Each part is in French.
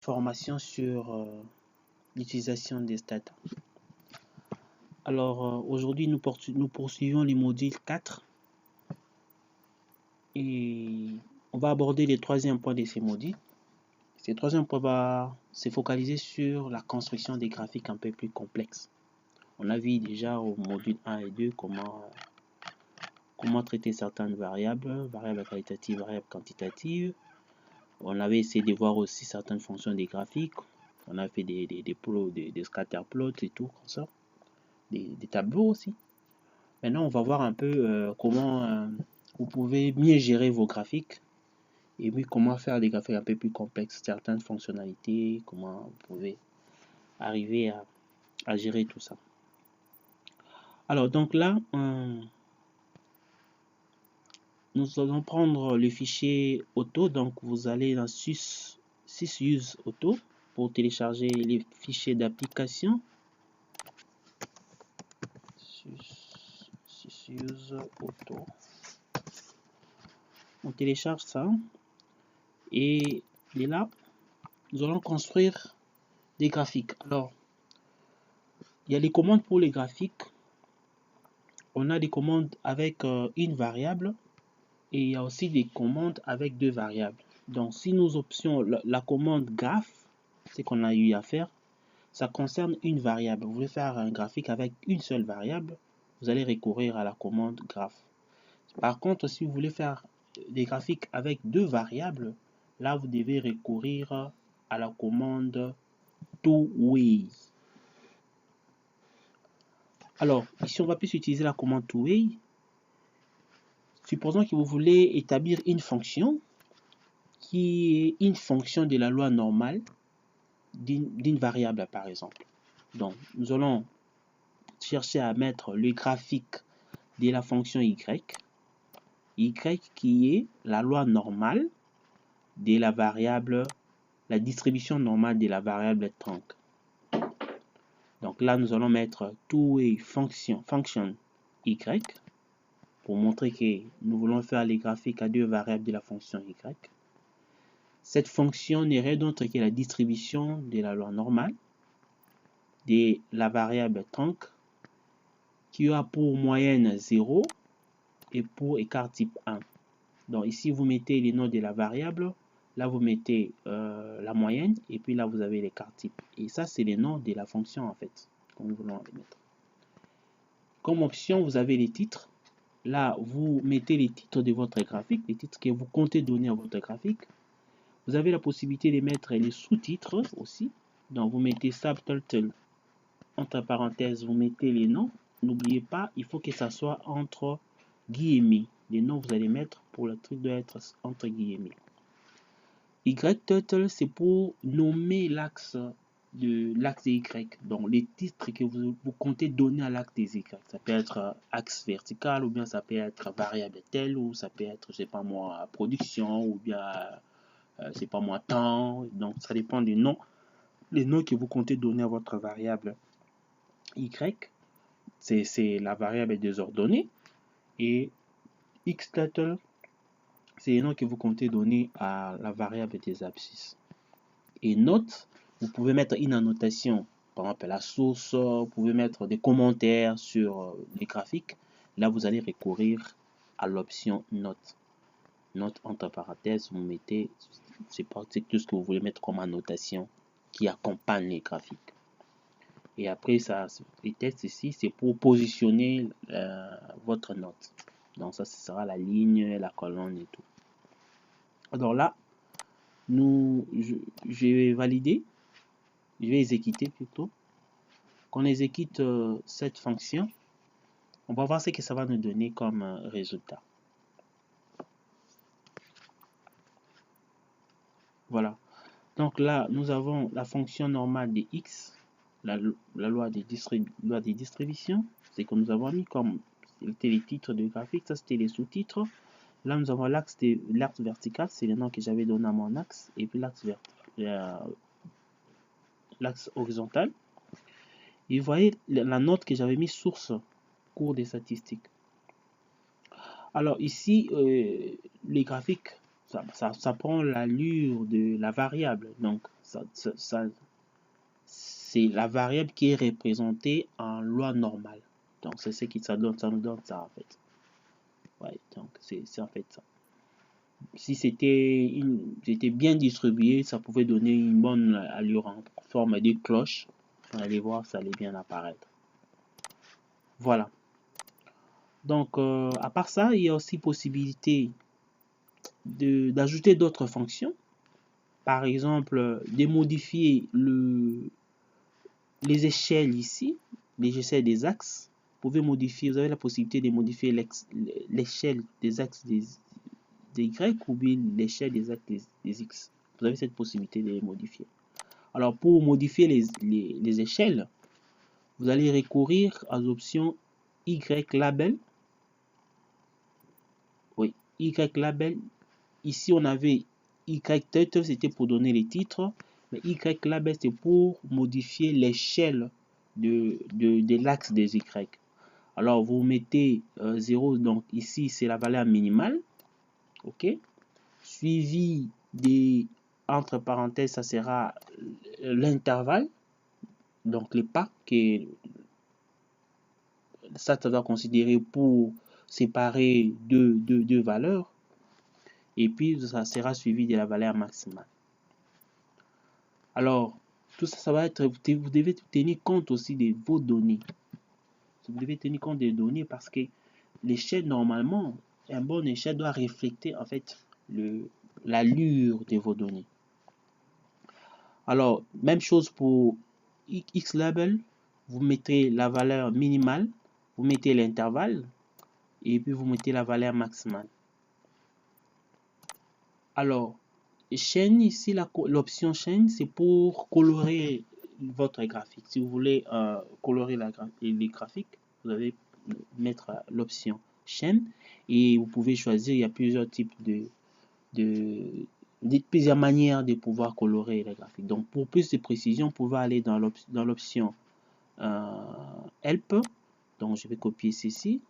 Formation sur l'utilisation des data. Alors aujourd'hui nous poursuivons les modules 4 et on va aborder le troisième point de ces modules. Ce troisième point va se focaliser sur la construction des graphiques un peu plus complexes. On a vu déjà au module 1 et 2 comment traiter certaines variables qualitatives, variables quantitatives. On avait essayé de voir aussi certaines fonctions des graphiques. On a fait des plots, des scatter plots et tout comme ça. Des tableaux aussi. Maintenant, on va voir un peu comment vous pouvez mieux gérer vos graphiques et puis comment faire des graphiques un peu plus complexes, certaines fonctionnalités, comment vous pouvez arriver à gérer tout ça. Alors, donc là, nous allons prendre le fichier auto. Donc, vous allez dans sysuse auto pour télécharger les fichiers d'application. Sysuse auto. On télécharge ça et là, nous allons construire des graphiques. Alors, il y a les commandes pour les graphiques. On a des commandes avec une variable et il y a aussi des commandes avec deux variables. Donc, si nous options la commande graph, c'est qu'on a eu à faire, ça concerne une variable. Vous voulez faire un graphique avec une seule variable, vous allez recourir à la commande graph. Par contre, si vous voulez faire des graphiques avec deux variables, là, vous devez recourir à la commande toWay. Alors, ici, on va plus utiliser la commande toWay. Supposons que vous voulez établir une fonction qui est une fonction de la loi normale d'une variable, par exemple. Donc, nous allons chercher à mettre le graphique de la fonction y qui est la loi normale de la variable, la distribution normale de la variable trunk. Donc là, nous allons mettre toWay function y pour montrer que nous voulons faire les graphiques à deux variables de la fonction y. Cette fonction n'est rien d'autre que la distribution de la loi normale de la variable trunk qui a pour moyenne 0 et pour écart type 1. Donc ici, vous mettez les noms de la variable, là vous mettez la moyenne et puis là vous avez l'écart type. Et ça, c'est les noms de la fonction en fait, que nous voulons mettre. Comme option, vous avez les titres. Là, vous mettez les titres de votre graphique, les titres que vous comptez donner à votre graphique. Vous avez la possibilité de mettre les sous-titres aussi. Donc, vous mettez subtitle, entre parenthèses, vous mettez les noms. N'oubliez pas, il faut que ça soit entre guillemets. Les noms, vous allez mettre pour le truc doit être entre guillemets. Y-title, c'est pour nommer l'axe de Y. Donc, les titres que vous comptez donner à l'axe des Y. Ça peut être axe vertical, ou bien ça peut être variable telle, ou ça peut être, je sais pas moi, production, ou bien, c'est pas moi, temps. Donc, ça dépend des noms. Les noms que vous comptez donner à votre variable Y. C'est la variable désordonnée. Et X-title, c'est les noms que vous comptez donner à la variable des abscisses. Et note, vous pouvez mettre une annotation, par exemple la source, vous pouvez mettre des commentaires sur les graphiques. Là, vous allez recourir à l'option note. Note entre parenthèses, vous mettez, c'est tout ce que vous voulez mettre comme annotation qui accompagne les graphiques. Et après, ça, les textes ici, c'est pour positionner votre note. Donc ça, ce sera la ligne, la colonne et tout. Alors là, je vais valider, je vais exécuter plutôt. Quand on exécute cette fonction, on va voir ce que ça va nous donner comme résultat. Voilà. Donc là, nous avons la fonction normale de x, la loi des distributions, c'est que nous avons mis comme c'était les titres de graphique, ça c'était les sous-titres. Là, nous avons l'axe vertical, c'est le nom que j'avais donné à mon axe, et puis l'axe horizontal. Et vous voyez la note que j'avais mis source, cours des statistiques. Alors ici, les graphiques ça prend l'allure de la variable. Donc, c'est la variable qui est représentée en loi normale. Donc, c'est ce qui ça nous donne ça en fait. Ouais, donc c'est en fait ça. Si c'était bien distribué, ça pouvait donner une bonne allure en forme de cloche. On allait voir, ça allait bien apparaître. Voilà. Donc, à part ça, il y a aussi possibilité d'ajouter d'autres fonctions. Par exemple, de modifier les échelles ici, les échelles des axes. Vous pouvez modifier, vous avez la possibilité de modifier l'échelle des axes des Y ou bien l'échelle des axes des X. Vous avez cette possibilité de les modifier. Alors, pour modifier les échelles, vous allez recourir aux options Y label. Oui, Y label. Ici, on avait Y title, c'était pour donner les titres. Mais Y label, c'est pour modifier l'échelle de l'axe des Y. Alors, vous mettez 0, donc ici, c'est la valeur minimale. OK. Suivi des, entre parenthèses, ça sera l'intervalle. Donc, les pas que ça doit considérer pour séparer deux valeurs. Et puis, ça sera suivi de la valeur maximale. Alors, tout ça, ça va être, vous devez tenir compte aussi de vos données. Vous devez tenir compte des données parce que l'échelle, normalement, un bon échelle doit refléter en fait l'allure de vos données. Alors, même chose pour X label, vous mettez la valeur minimale, vous mettez l'intervalle et puis vous mettez la valeur maximale. Alors, chaîne, ici, l'option chaîne, c'est pour colorer votre graphique. Si vous voulez colorer les graphiques, vous allez mettre l'option chaîne et vous pouvez choisir, il y a plusieurs types plusieurs manières de pouvoir colorer les graphiques. Donc, pour plus de précision, vous pouvez aller dans l'option Help. Donc, je vais copier ceci.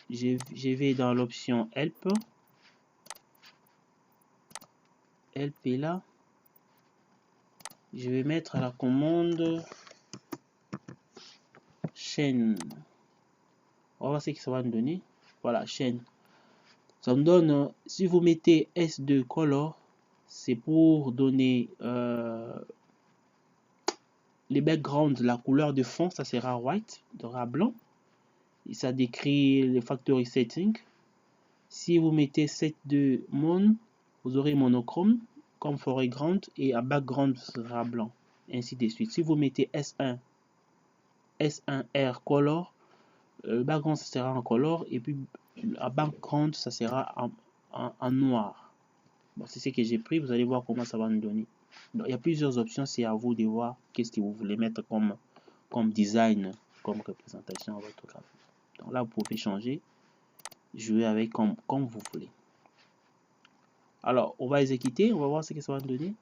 Je vais dans l'option Help. Help est là. Je vais mettre la commande chaîne. On va voir ce que ça va nous donner. Voilà, chaîne. Ça me donne, si vous mettez S2 color, c'est pour donner les backgrounds, la couleur de fond, ça sera white, sera blanc. Et ça décrit le factory setting. Si vous mettez set2 mon, vous aurez monochrome comme foreground et un background sera blanc, ainsi de suite. Si vous mettez S1R color, le background ça sera en color et puis un background ça sera en noir. Bon, c'est ce que j'ai pris, vous allez voir comment ça va nous donner. Donc, il y a plusieurs options, c'est à vous de voir qu'est-ce que vous voulez mettre comme design, comme représentation à votre graphique. Donc là, vous pouvez changer, jouer avec comme vous voulez. Alors, on va exécuter, on va voir ce que ça va nous donner.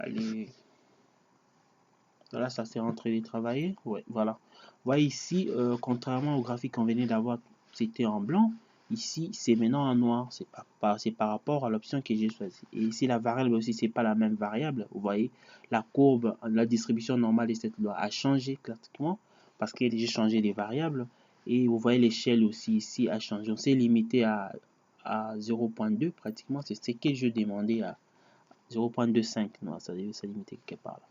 Allez. Voilà, ça c'est en train de travailler. Ouais, voilà. Vous voyez ici, contrairement au graphique qu'on venait d'avoir, c'était en blanc. Ici, c'est maintenant en noir. C'est par rapport à l'option que j'ai choisie. Et ici, la variable aussi, c'est pas la même variable. Vous voyez, la courbe, la distribution normale de cette loi a changé pratiquement parce que j'ai changé les variables. Et vous voyez, l'échelle aussi ici a changé. On s'est limité à 0.2 pratiquement. C'est ce que je demandais à 0.25. Non, ça devait se limiter quelque part là.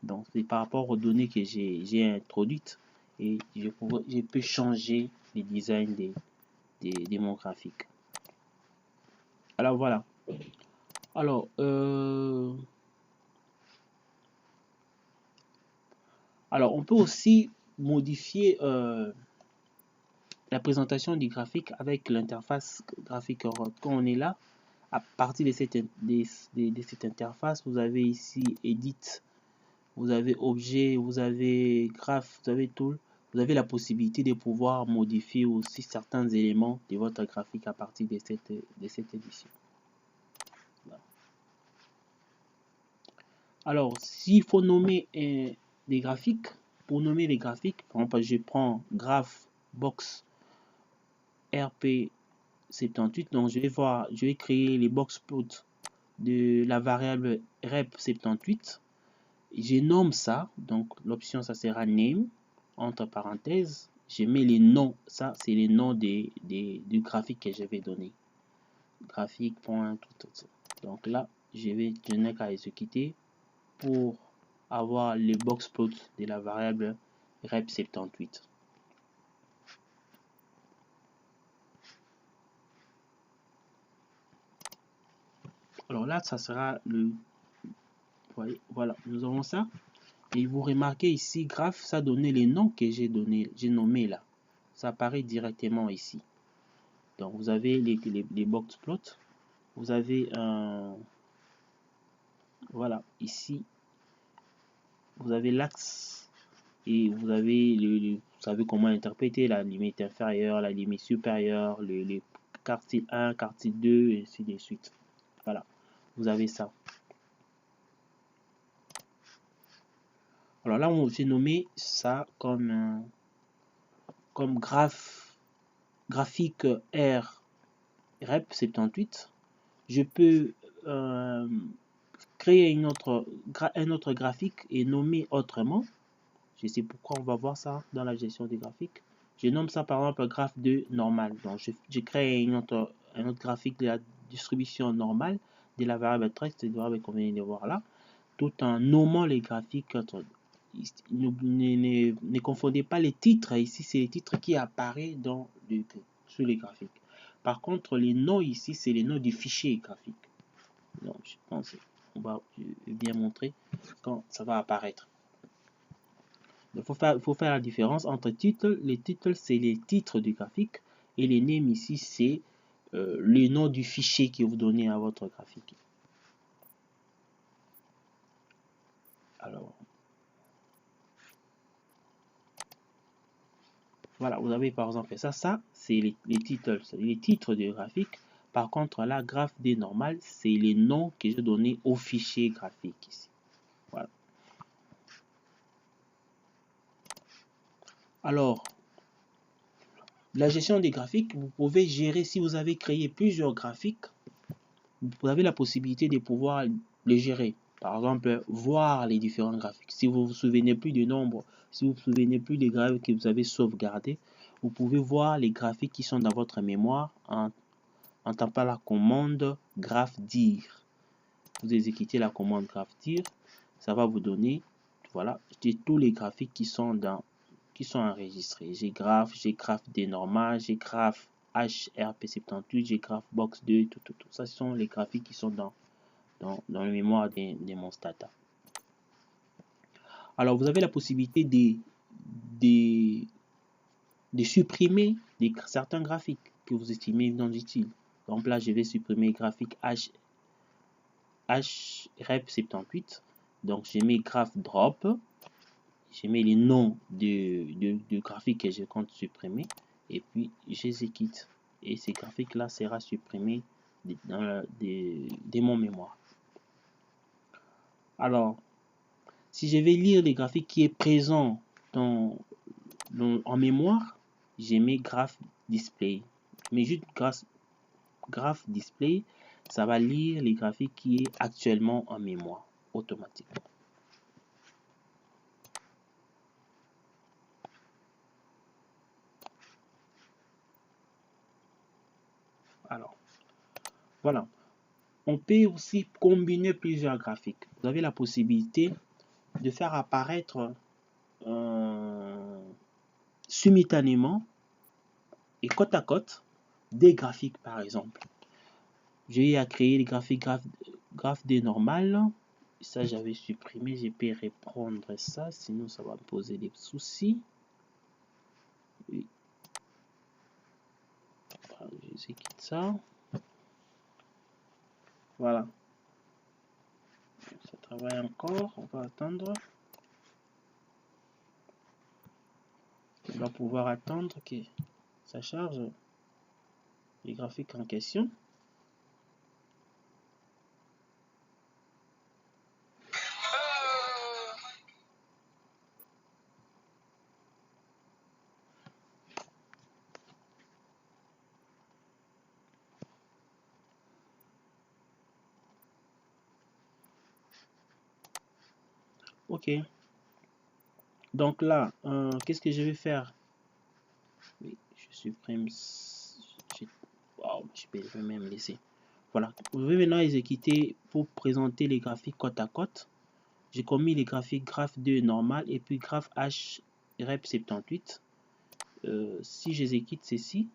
Donc, c'est par rapport aux données que j'ai introduites et je peux changer les designs de mon graphique. Alors, voilà. Alors, on peut aussi modifier la présentation du graphique avec l'interface graphique. Quand on est là, À partir de cette interface, vous avez ici Edit, vous avez Objet, vous avez Graph, vous avez Tool. Vous avez la possibilité de pouvoir modifier aussi certains éléments de votre graphique à partir de cette édition. Voilà. Alors, s'il faut nommer des graphiques, pour nommer les graphiques, par exemple, je prends Graph Box RP78, donc je vais créer les box plots de la variable rep78. Je nomme ça, donc l'option ça sera name, entre parenthèses, je mets les noms, ça c'est les noms du graphique que je vais donner. Graphique, point, tout. Donc là, je n'ai qu'à exécuter pour avoir les box plots de la variable rep78. Alors là, ça sera le... Voyez, voilà, nous avons ça. Et vous remarquez ici, graph, ça donné les noms que j'ai nommés là. Ça apparaît directement ici. Donc vous avez les box plots. Vous avez un... Voilà, ici, vous avez l'axe et vous avez vous savez comment interpréter la limite inférieure, la limite supérieure, les quartiles 1, quartile 2, et ainsi de suite. Voilà, vous avez ça. Alors là, j'ai nommé ça comme graphique R rep78. Je peux créer un autre graphique et nommer autrement. Je sais pourquoi, on va voir ça dans la gestion des graphiques. Je nomme ça par exemple graphe 2 normal. Donc je crée un autre graphique de la distribution normale de la variable text, de la variable qu'on vient de voir là, tout en nommant les graphiques. Ne confondez pas les titres. Ici, c'est les titres qui apparaissent sur les graphiques. Par contre, les noms ici, c'est les noms du fichier graphique. Donc, je pense qu'on va bien montrer quand ça va apparaître. Il faut faire la différence entre titres. Les titres, c'est les titres du graphique. Et les names ici, c'est le nom du fichier que vous donnez à votre graphique. Alors, voilà, vous avez par exemple ça c'est les titres, les titres du graphique. Par contre, là, graphe D normal, c'est les noms que j'ai donnés au fichier graphique ici. Voilà. Alors, la gestion des graphiques, vous pouvez gérer, si vous avez créé plusieurs graphiques, vous avez la possibilité de pouvoir les gérer. Par exemple, voir les différents graphiques. Si vous ne vous souvenez plus du nombre, si vous ne vous souvenez plus des graphiques que vous avez sauvegardés, vous pouvez voir les graphiques qui sont dans votre mémoire en tapant la commande graph_dir. Vous exécutez la commande graph_dir, ça va vous donner, voilà, tous les graphiques qui sont enregistrés. J'ai graph D normal, j'ai graph HRP78, j'ai graph box 2, tout. Ça, ce sont les graphiques qui sont dans la mémoire des Monstata. Alors, vous avez la possibilité de supprimer certains graphiques que vous estimez non utiles. Donc là, je vais supprimer graphique HREP78. Donc, je mets graph drop. Je mets les noms de graphiques que je compte supprimer. Et puis, j'exécute. Et ces graphiques-là sera supprimé de mon mémoire. Alors, si je vais lire les graphiques qui est présent en mémoire, je mets graph display. Mais juste graph display, ça va lire les graphiques qui est actuellement en mémoire automatiquement. Alors, voilà. On peut aussi combiner plusieurs graphiques. Vous avez la possibilité de faire apparaître simultanément et côte à côte des graphiques, par exemple. J'ai à créer les graphiques graph D normal. Ça, j'avais supprimé. Je peux reprendre ça, sinon ça va me poser des soucis. Oui. J'exécute ça. Voilà. Ça travaille encore. On va attendre. On va pouvoir attendre que ça charge les graphiques en question. Ok. Donc là, qu'est-ce que je vais faire? Oui, je supprime. Wow, je peux même laisser. Voilà. Vous pouvez maintenant exécuter pour présenter les graphiques côte à côte. J'ai commis les graphiques graph 2 normal et puis graph H rep 78. Si j'exécute ceci,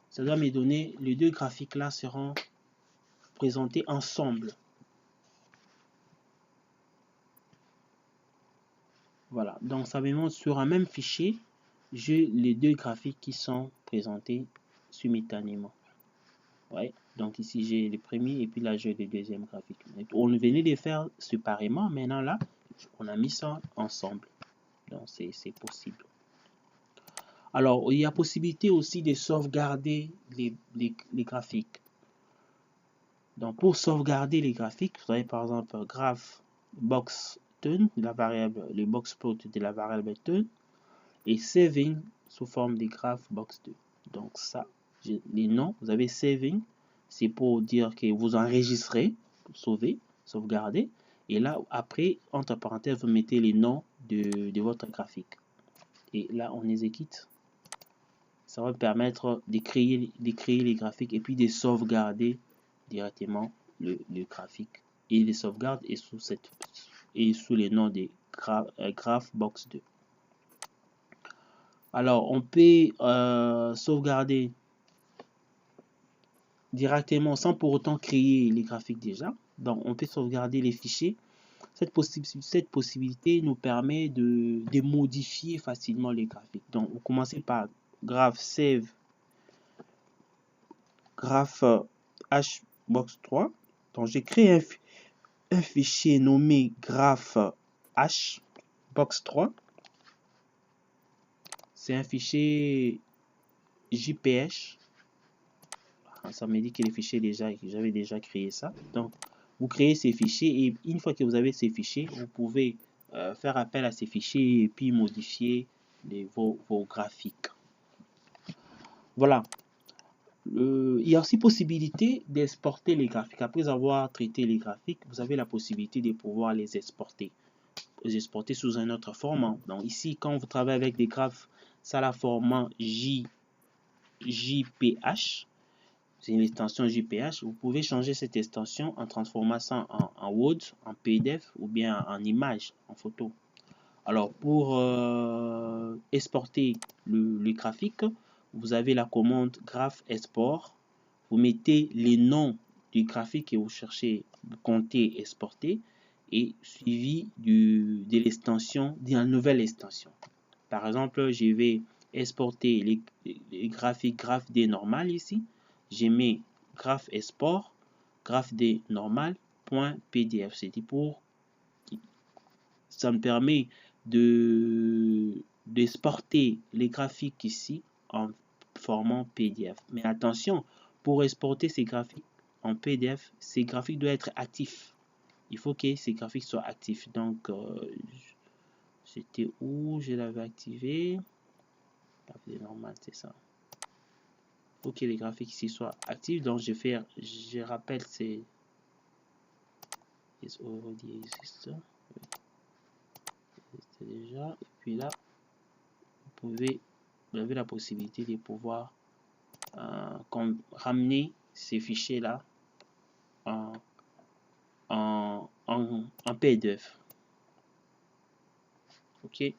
ça doit me donner les deux graphiques là seront présentés ensemble. Voilà, donc ça me montre sur un même fichier, j'ai les deux graphiques qui sont présentés simultanément. Ouais, donc ici j'ai le premier et puis là j'ai le deuxième graphique. On venait de faire séparément, maintenant là, on a mis ça ensemble. Donc c'est possible. Alors, il y a possibilité aussi de sauvegarder les graphiques. Donc, pour sauvegarder les graphiques, vous avez par exemple graph box turn, la variable, le box plot de la variable turn, et saving sous forme de graph box 2. Donc ça, les noms, vous avez saving, c'est pour dire que vous enregistrez, sauver, sauvegarder, et là après, entre parenthèses, vous mettez les noms de votre graphique. Et là, on exécute. Ça va permettre de créer les graphiques et puis de sauvegarder directement le graphique. Et les sauvegardes est sous les noms de Graphbox 2. Alors, on peut sauvegarder directement sans pour autant créer les graphiques déjà. Donc, on peut sauvegarder les fichiers. Cette possibilité nous permet de modifier facilement les graphiques. Donc, vous commencez par graph save graph hbox 3. Donc, j'ai créé un fichier nommé graph hbox 3. C'est un fichier JPH. Ça me dit que les fichiers j'avais déjà créé ça. Donc, vous créez ces fichiers et une fois que vous avez ces fichiers, vous pouvez faire appel à ces fichiers et puis modifier vos graphiques. Voilà. Il y a aussi possibilité d'exporter les graphiques. Après avoir traité les graphiques, vous avez la possibilité de pouvoir les exporter. Les exporter sous un autre format. Donc ici, quand vous travaillez avec des graphes, ça a la format JPH. C'est une extension JPH. Vous pouvez changer cette extension en transformant ça en Word, en PDF ou bien en image, en photo. Alors pour exporter le graphique, vous avez la commande graph export. Vous mettez les noms du graphique que vous cherchez, vous comptez exporter et suivi de l'extension, d'une nouvelle extension. Par exemple, je vais exporter les graphiques graph D normal ici. Je mets graph export, graph D normal, .pdf. C'est pour ça me permet d'exporter les graphiques ici en format PDF. Mais attention, pour exporter ces graphiques en PDF, ces graphiques doivent être actifs. Il faut que ces graphiques soient actifs. Donc, c'était où je l'avais activé. C'est normal, c'est ça. Il faut que les graphiques ici soient actifs. Donc, je rappelle, c'est already existe. C'est déjà. Et puis là, vous avez la possibilité de pouvoir ramener ces fichiers là en PDF. Ok.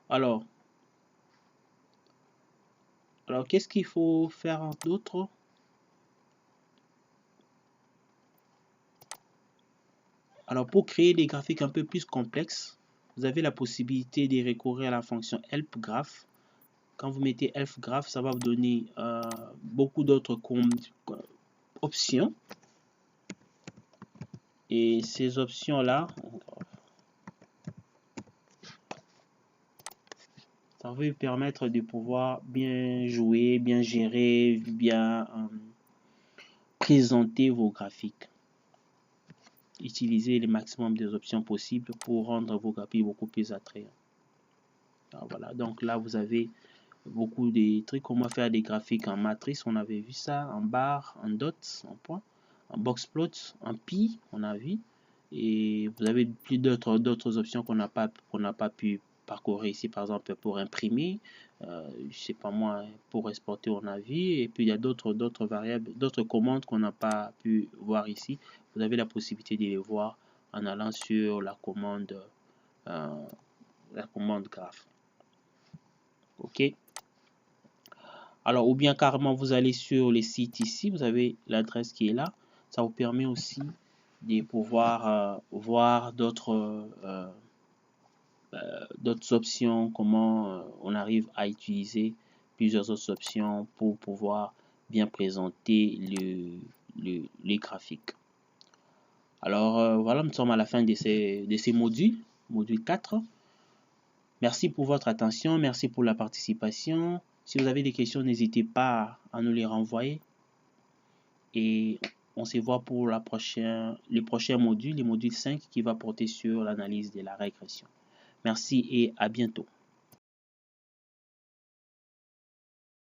Alors qu'est-ce qu'il faut faire d'autre? Alors pour créer des graphiques un peu plus complexes, vous avez la possibilité de recourir à la fonction helpGraph. Quand vous mettez helpGraph, ça va vous donner beaucoup d'autres options. Et ces options-là, ça va vous permettre de pouvoir bien jouer, bien gérer, bien présenter vos graphiques. Utilisez le maximum des options possibles pour rendre vos graphiques beaucoup plus attrayants. Alors voilà, donc là vous avez beaucoup de trucs, comment faire des graphiques en matrice, on avait vu ça, en barre, en dots, en point, en box plot, en pi, on a vu, et vous avez plus d'autres options qu'on n'a pas pu parcourir ici, par exemple pour imprimer, je sais pas moi, pour exporter on a vu, et puis il y a d'autres variables, d'autres commandes qu'on n'a pas pu voir ici. Vous avez la possibilité de les voir en allant sur la commande graph. Ok. Alors, ou bien carrément, vous allez sur les sites ici, vous avez l'adresse qui est là. Ça vous permet aussi de pouvoir voir d'autres options, comment on arrive à utiliser plusieurs autres options pour pouvoir bien présenter les graphiques. Alors, voilà, nous sommes à la fin de ces modules, module 4. Merci pour votre attention, merci pour la participation. Si vous avez des questions, n'hésitez pas à nous les renvoyer. Et on se voit pour le prochain module, le module 5 qui va porter sur l'analyse de la régression. Merci et à bientôt.